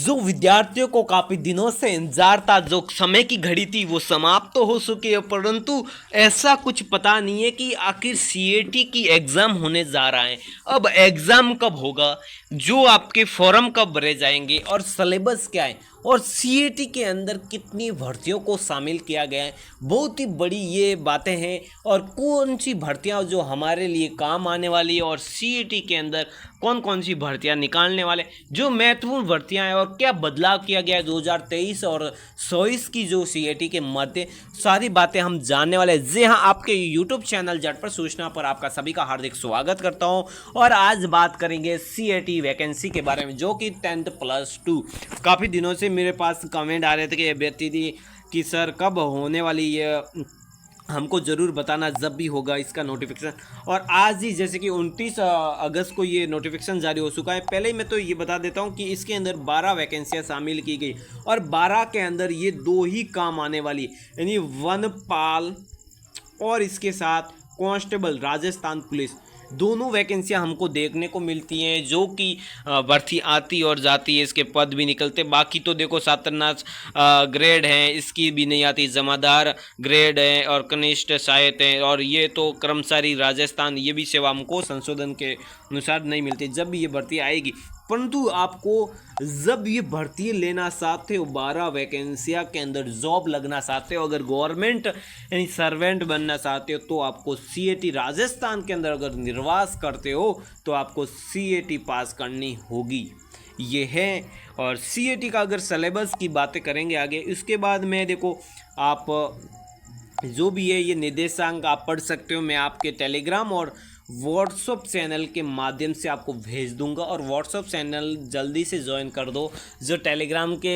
जो विद्यार्थियों को काफी दिनों से इंतजार था, जो समय की घड़ी थी वो समाप्त तो हो चुकी है, परंतु ऐसा कुछ पता नहीं है कि आखिर सीएटी की एग्जाम होने जा रहा है। अब एग्जाम कब होगा, जो आपके फॉर्म कब भरे जाएंगे और सिलेबस क्या है और सीएटी के अंदर कितनी भर्तियों को शामिल किया गया है, बहुत ही बड़ी ये बातें हैं। और कौन सी भर्तियां जो हमारे लिए काम आने वाली है और सीएटी के अंदर कौन कौन सी भर्तियां निकालने वाले, जो महत्वपूर्ण भर्तियां हैं और क्या बदलाव किया गया है 2023 और 24 की जो सीएटी के मध्य, सारी बातें हम जानने वाले हैं। जी हाँ, आपके यूट्यूब चैनल झटपट सूचना पर आपका सभी का हार्दिक स्वागत करता हूं। और आज बात करेंगे सीएटी वैकेंसी के बारे में, जो कि 10th+2। काफ़ी दिनों से मेरे पास कमेंट आ रहे थे कि अभ्यर्थी थी कि सर कब होने वाली ये, हमको ज़रूर बताना जब भी होगा इसका नोटिफिकेशन। और आज ही जैसे कि 29 अगस्त को ये नोटिफिकेशन जारी हो चुका है। पहले ही मैं तो ये बता देता हूँ कि इसके अंदर 12 वैकेंसियाँ शामिल की गई और 12 के अंदर ये 2 ही काम आने वाली, यानी वनपाल और इसके साथ कांस्टेबल राजस्थान पुलिस, दोनों वैकेंसियां हमको देखने को मिलती हैं, जो कि भर्ती आती और जाती है, इसके पद भी निकलते। बाकी तो देखो सातरनाथ ग्रेड है, इसकी भी नहीं आती, जमादार ग्रेड है और कनिष्ठ सहायक है, और ये तो कर्मचारी राजस्थान, ये भी सेवा हमको संशोधन के अनुसार नहीं मिलती। जब भी ये भर्ती आएगी, परंतु आपको जब ये भर्ती लेना चाहते हो, 12 वैकेंसियाँ के अंदर जॉब लगना चाहते हो, अगर गवर्नमेंट यानी सर्वेंट बनना चाहते हो, तो आपको सीएटी राजस्थान के अंदर अगर निर्वास करते हो तो आपको सीएटी पास करनी होगी, ये है। और सीएटी का अगर सिलेबस की बातें करेंगे आगे, उसके बाद में देखो आप जो भी है ये निर्देशांक आप पढ़ सकते हो। मैं आपके टेलीग्राम और व्हाट्सअप चैनल के माध्यम से आपको भेज दूंगा, और व्हाट्सअप चैनल जल्दी से ज्वाइन कर दो। जो टेलीग्राम के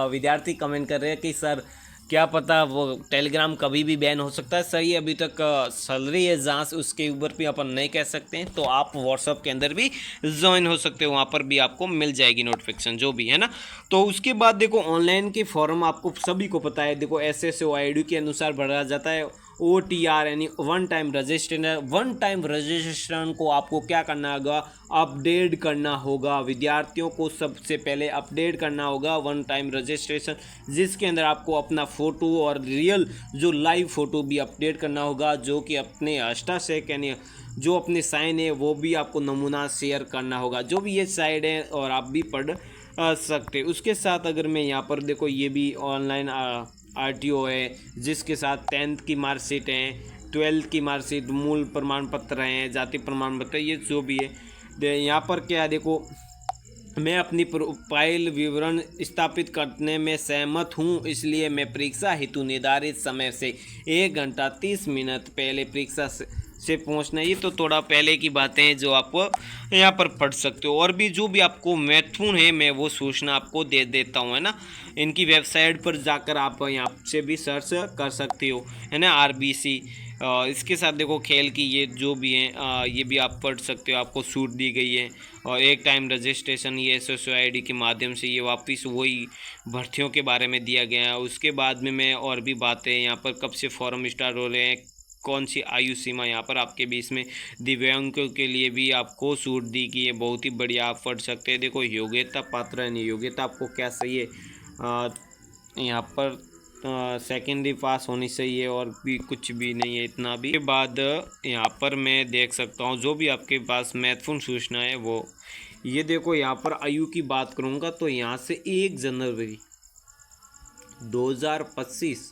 विद्यार्थी कमेंट कर रहे हैं कि सर क्या पता वो टेलीग्राम कभी भी बैन हो सकता है, सही अभी तक चल रही है जांच, उसके ऊपर भी अपन नहीं कह सकते हैं। तो आप व्हाट्सअप के अंदर भी ज्वाइन हो सकते हो, वहाँ पर भी आपको मिल जाएगी नोटिफिकेशन जो भी है ना। तो उसके बाद देखो ऑनलाइन के फॉर्म आपको सभी को पता है, देखो SSO ID के अनुसार भरा जाता है। OTR यानी one time registration. One time registration को आपको क्या करना होगा, अपडेट करना होगा। विद्यार्थियों को सबसे पहले अपडेट करना होगा वन टाइम रजिस्ट्रेशन, जिसके अंदर आपको अपना फ़ोटो और रियल जो लाइव फ़ोटो भी अपडेट करना होगा, जो कि अपने हस्ताक्षर यानी जो अपने साइन है वो भी आपको नमूना शेयर करना होगा, जो भी ये साइड है, और आप भी पढ़ सकते। उसके साथ अगर मैं यहाँ पर देखो, ये भी ऑनलाइन RTO है, जिसके साथ 10th की मार्कशीट है, 12th की मार्कशीट, मूल प्रमाण पत्र हैं, जाति प्रमाण पत्र, ये जो भी है। यहाँ पर क्या है देखो, मैं अपनी प्रोफाइल विवरण स्थापित करने में सहमत हूँ, इसलिए मैं परीक्षा हेतु निर्धारित समय से 1 घंटा 30 मिनट पहले परीक्षा से पहुँचना। ये तो थोड़ा पहले की बातें हैं जो आप यहाँ पर पढ़ सकते हो। और भी जो भी आपको महत्वपूर्ण है मैं वो सूचना आपको दे देता हूँ, है ना। इनकी वेबसाइट पर जाकर आप यहाँ से भी सर्च कर सकते हो, है ना, RBC। इसके साथ देखो खेल की ये जो भी हैं ये भी आप पढ़ सकते हो, आपको छूट दी गई है। और एक टाइम रजिस्ट्रेशन ये SSO ID के माध्यम से ये वापस वही भर्तियों के बारे में दिया गया है। उसके बाद में मैं और भी बातें यहाँ पर कब से फॉर्म स्टार्ट हो रहे हैं, कौन सी आयु सीमा यहाँ पर आपके बीच में, दिव्यांगों के लिए भी आपको छूट दी गई है, बहुत ही बढ़िया, आप पढ़ सकते हैं। देखो योग्यता पात्र है, नहीं योग्यता आपको क्या चाहिए, यहाँ पर सेकेंडरी पास होनी चाहिए, और भी कुछ भी नहीं है, इतना भी। के बाद यहाँ पर मैं देख सकता हूँ जो भी आपके पास महत्वपूर्ण सूचना है वो, ये देखो यहाँ पर आयु की बात करूँगा तो यहाँ से 1 जनवरी 2025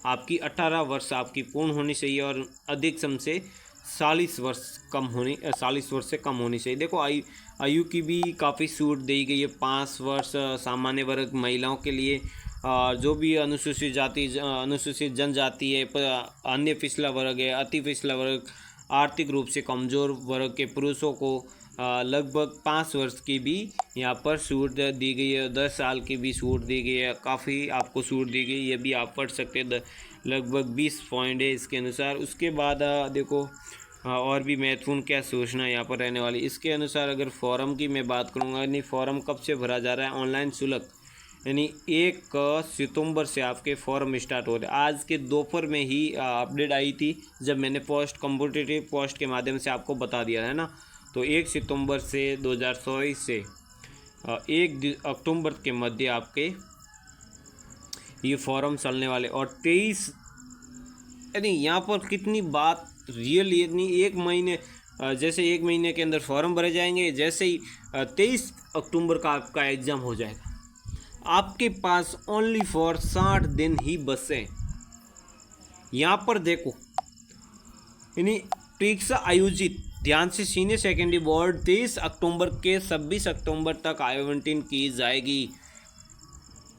आपकी 18 वर्ष आपकी पूर्ण होनी चाहिए, और अधिकतम से 40 वर्ष से कम होनी चाहिए। देखो आयु की भी काफ़ी छूट दी गई है, 5 वर्ष सामान्य वर्ग महिलाओं के लिए, जो भी अनुसूचित जाति अनुसूचित जनजाति है, अन्य पिछड़ा वर्ग है, अति पिछड़ा वर्ग, आर्थिक रूप से कमज़ोर वर्ग के पुरुषों को लगभग 5 वर्ष की भी यहाँ पर छूट दी गई है, 10 साल की भी छूट दी गई है, काफ़ी आपको छूट दी गई, ये भी आप पढ़ सकते हैं। लगभग 20 पॉइंट है इसके अनुसार। उसके बाद देखो और भी महत्वपूर्ण क्या सूचना यहाँ पर रहने वाली, इसके अनुसार अगर फॉर्म की मैं बात करूँगा, यानी फॉर्म कब से भरा जा रहा है, ऑनलाइन शुल्क यानी 1 सितंबर से आपके फॉर्म स्टार्ट हो रहे हैं। आज के दोपहर में ही अपडेट आई थी, जब मैंने कॉम्पिटिटिव पोस्ट के माध्यम से आपको बता दिया है ना। तो 1 सितंबर से 2024 से 1 अक्टूबर के मध्य आपके ये फॉर्म चलने वाले। और 23 यानी यहाँ पर कितनी बात रियल, इतनी 1 महीने जैसे 1 महीने के अंदर फॉर्म भरे जाएंगे, जैसे ही 23 अक्टूबर का आपका एग्ज़ाम हो जाएगा, आपके पास ओनली फॉर 60 दिन ही बचे। यहाँ पर देखो, यानी परीक्षा आयोजित ध्यान से सीनियर सेकेंडरी बोर्ड 23 अक्टूबर के 26 अक्टूबर तक आयोजन की जाएगी।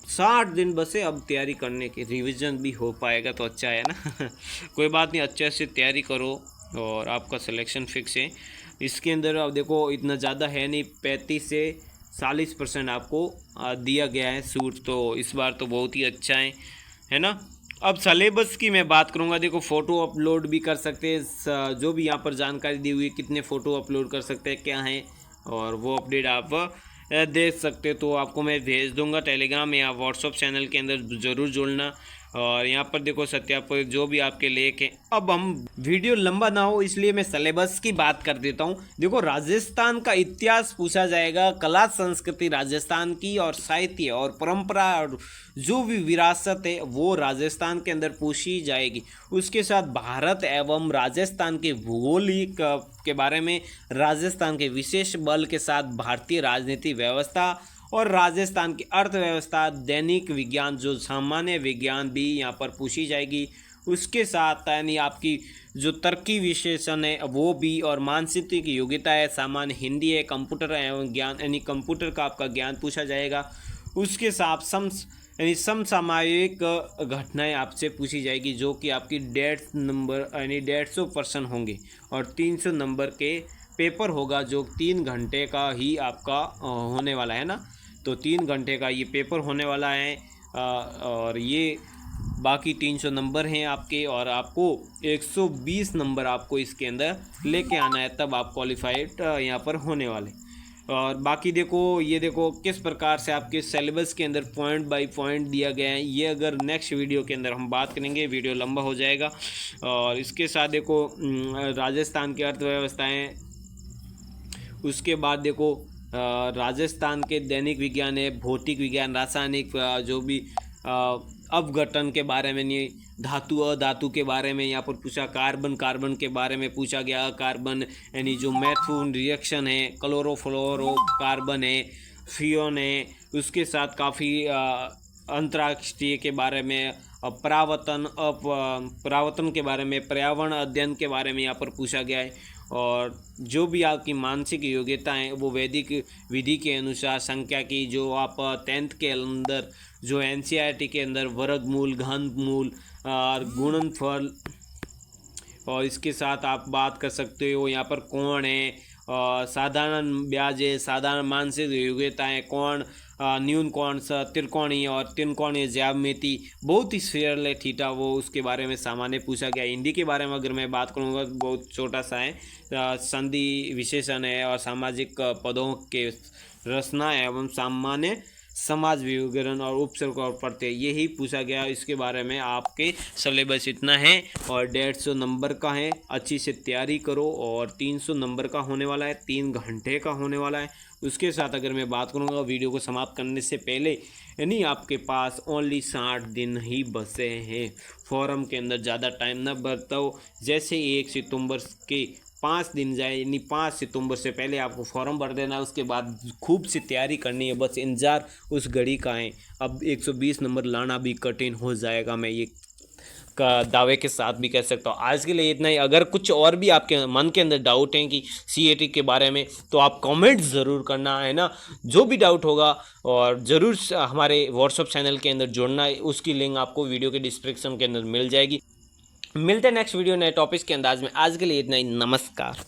60 दिन बसे अब तैयारी करने की, रिवीजन भी हो पाएगा तो अच्छा है ना। कोई बात नहीं, अच्छे से तैयारी करो और आपका सिलेक्शन फिक्स है। इसके अंदर अब देखो इतना ज़्यादा है नहीं, 35 से 40% आपको दिया गया है छूट, तो इस बार तो बहुत ही अच्छा है ना। अब सिलेबस की मैं बात करूंगा। देखो फ़ोटो अपलोड भी कर सकते हैं, जो भी यहाँ पर जानकारी दी हुई है कितने फ़ोटो अपलोड कर सकते हैं क्या है, और वो अपडेट आप देख सकते, तो आपको मैं भेज दूंगा टेलीग्राम या व्हाट्सअप चैनल के अंदर ज़रूर जुड़ना। और यहाँ पर देखो सत्यापन जो भी आपके लेख हैं। अब हम वीडियो लंबा ना हो इसलिए मैं सिलेबस की बात कर देता हूँ। देखो राजस्थान का इतिहास पूछा जाएगा, कला संस्कृति राजस्थान की, और साहित्य और परंपरा और जो भी विरासत है वो राजस्थान के अंदर पूछी जाएगी। उसके साथ भारत एवं राजस्थान के भूगोलिक के बारे में, राजस्थान के विशेष बल के साथ भारतीय राजनीति व्यवस्था और राजस्थान की अर्थव्यवस्था, दैनिक विज्ञान जो सामान्य विज्ञान भी यहाँ पर पूछी जाएगी। उसके साथ यानी आपकी जो तर्की विशेषण है वो भी, और मानसिक योग्यता है, सामान्य हिंदी है, कंप्यूटर एवं ज्ञान यानी कंप्यूटर का आपका ज्ञान पूछा जाएगा। उसके साथ समसामयिक घटनाएं आपसे पूछी जाएगी, जो कि आपकी 150 नंबर यानी 150% होंगे, और 300 नंबर के पेपर होगा जो 3 घंटे का ही आपका होने वाला है ना। तो 3 घंटे का ये पेपर होने वाला है, और ये बाकी 300 नंबर हैं आपके, और आपको 120 नंबर आपको इसके अंदर लेके आना है, तब आप क्वालिफाइड यहाँ पर होने वाले। और बाकी देखो, ये देखो किस प्रकार से आपके सिलेबस के अंदर पॉइंट बाय पॉइंट दिया गया है। ये अगर नेक्स्ट वीडियो के अंदर हम बात करेंगे, वीडियो लंबा हो जाएगा। और इसके साथ देखो राजस्थान की अर्थव्यवस्थाएँ, उसके बाद देखो राजस्थान के दैनिक विज्ञान है, भौतिक विज्ञान, रासायनिक जो भी अपघटन के बारे में, नहीं धातु अधातु के बारे में यहाँ पर पूछा, कार्बन के बारे में पूछा गया, कार्बन यानी जो मैथून रिएक्शन है, क्लोरोफ्लोरो कार्बन है, फ्रियोन है। उसके साथ काफ़ी अंतर्राष्ट्रीय के बारे में, परावर्तन के बारे में, पर्यावरण अध्ययन के बारे में यहाँ पर पूछा गया है। और जो भी आपकी मानसिक योग्यता है वो वैदिक विधि के अनुसार संख्या की, जो आप 10th के अंदर जो NCERT के अंदर वर्गमूल, घनमूल और गुणनफल, और इसके साथ आप बात कर सकते हो यहाँ पर कोण है, साधारण ब्याज है, साधारण मानसिक योग्यता है, कोण, न्यून कोण, त्रिकोणीय और त्रिकोणीय ज्यामिति, बहुत ही स्फीयर है थीटा, वो उसके बारे में सामान्य पूछा गया। हिंदी के बारे में अगर मैं बात करूँगा बहुत छोटा सा है, संधि विशेषण है, और सामाजिक पदों के रचना एवं सामान्य समाज विवरण और उपसर्ग और प्रत्यय, यही पूछा गया। इसके बारे में आपके सिलेबस इतना है, और 150 नंबर का है। अच्छी से तैयारी करो, और 300 नंबर का होने वाला है, 3 घंटे का होने वाला है। उसके साथ अगर मैं बात करूँगा वीडियो को समाप्त करने से पहले, यानी आपके पास ओनली 60 दिन ही बचे हैं। फॉर्म के अंदर ज़्यादा टाइम न बरताओ। जैसे 1 सितंबर के 5 दिन जाए, यानी 5 सितंबर से पहले आपको फॉर्म भर देना है। उसके बाद खूब सी तैयारी करनी है, बस इंतज़ार उस घड़ी का है। अब 120 नंबर लाना भी कठिन हो जाएगा, मैं ये का दावे के साथ भी कह सकता हूँ। आज के लिए इतना ही। अगर कुछ और भी आपके मन के अंदर डाउट हैं कि CAT के बारे में, तो आप कमेंट ज़रूर करना, है ना। जो भी डाउट होगा, और ज़रूर हमारे व्हाट्सअप चैनल के अंदर जुड़ना है, उसकी लिंक आपको वीडियो के डिस्क्रिप्शन के अंदर मिल जाएगी। मिलते हैं नेक्स्ट वीडियो नए टॉपिक्स के अंदाज में। आज के लिए इतना ही, नमस्कार।